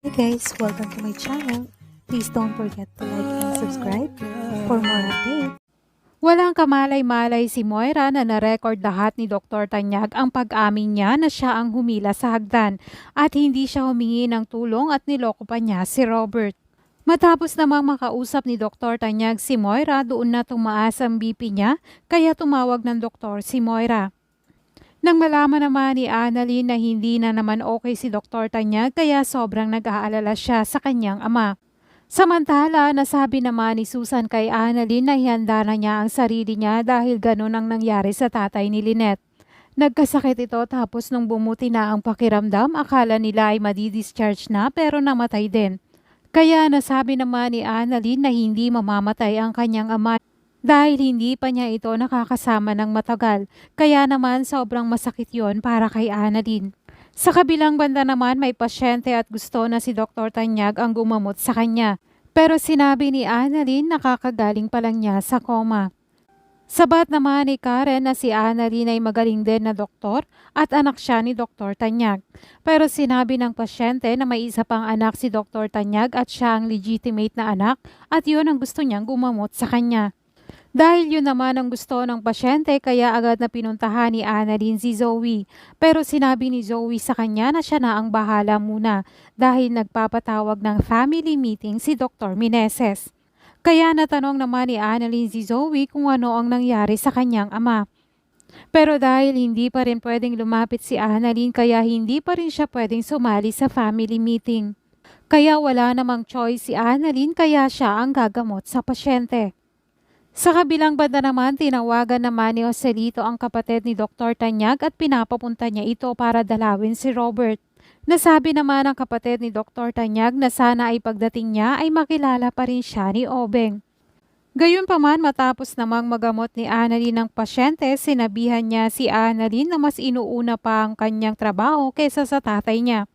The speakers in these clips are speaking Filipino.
Hey guys, welcome to my channel. Please don't forget to like and subscribe for more updates. Walang kamalay-malay si Moira na na-record lahat ni Dr. Tanyag ang pag-amin niya na siya ang humila sa hagdan at hindi siya humingi ng tulong at niloko pa niya si Robert. Matapos namang makausap ni Dr. Tanyag si Moira, doon na tumaas ang BP niya kaya tumawag ng doktor si Moira. Nang malaman naman ni Annalyn na hindi na naman okay si Dr. Tanyag kaya sobrang nag-aalala siya sa kanyang ama. Samantala, nasabi naman ni Susan kay Annalyn na ihanda na niya ang sarili niya dahil ganun ang nangyari sa tatay ni Lynette. Nagkasakit ito tapos nung bumuti na ang pakiramdam, akala nila ay madi-discharge na pero namatay din. Kaya nasabi naman ni Annalyn na hindi mamamatay ang kanyang ama dahil hindi pa niya ito nakakasama ng matagal, kaya naman sobrang masakit yon para kay Annalyn. Sa kabilang banda naman may pasyente at gusto na si Dr. Tanyag ang gumamot sa kanya. Pero sinabi ni Annalyn na kakagaling pa lang niya sa coma. Sabat naman ni Karen na si Annalyn ay magaling din na doktor at anak siya ni Dr. Tanyag. Pero sinabi ng pasyente na may isa pang anak si Dr. Tanyag at siya ang legitimate na anak at yun ang gusto niyang gumamot sa kanya. Dahil yun naman ang gusto ng pasyente kaya agad na pinuntahan ni Annalyn si Zoe. Pero sinabi ni Zoe sa kanya na siya na ang bahala muna dahil nagpapatawag ng family meeting si Dr. Meneses. Kaya natanong naman ni Annalyn si Zoe kung ano ang nangyari sa kanyang ama. Pero dahil hindi pa rin pwedeng lumapit si Annalyn kaya hindi pa rin siya pwedeng sumali sa family meeting. Kaya wala namang choice si Annalyn kaya siya ang gagamot sa pasyente. Sa kabilang banda naman, tinawagan naman ni Joselito ang kapatid ni Dr. Tanyag at pinapapunta niya ito para dalawin si Robert. Nasabi naman ng kapatid ni Dr. Tanyag na sana ay pagdating niya ay makilala pa rin siya ni Obeng. Gayunpaman, matapos namang magamot ni Annalyn ng pasyente, sinabihan niya si Annalyn na mas inuuna pa ang kanyang trabaho kaysa sa tatay niya.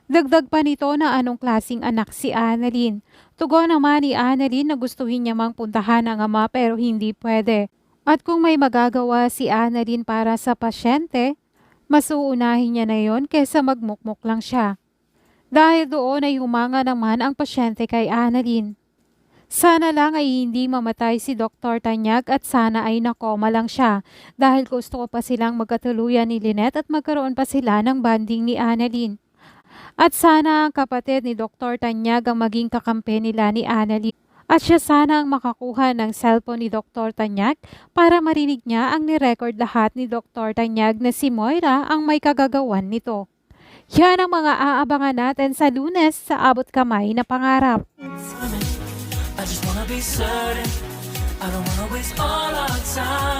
Dagdag pa nito na anong klasing anak si Annalyn. Tugon naman ni Annalyn na gustuhin niya mang puntahan ang ama pero hindi pwede. At kung may magagawa si Annalyn para sa pasyente, mas uunahin niya na yon kaysa magmukmuk lang siya. Dahil doon ay humanga naman ang pasyente kay Annalyn. Sana lang ay hindi mamatay si Dr. Tanyag at sana ay nakoma lang siya dahil gusto ko pa silang magkatuluyan ni Lynette at magkaroon pa sila ng banding ni Annalyn. At sana ang kapatid ni Dr. Tanyag ang maging kakampi nila ni Annalyn. At siya sana ang makakuha ng cellphone ni Dr. Tanyag para marinig niya ang nirecord lahat ni Dr. Tanyag na si Moira ang may kagagawan nito. Yan ang mga aabangan natin sa Lunes sa Abot Kamay na Pangarap. I just wanna be certain I don't wanna waste all our time.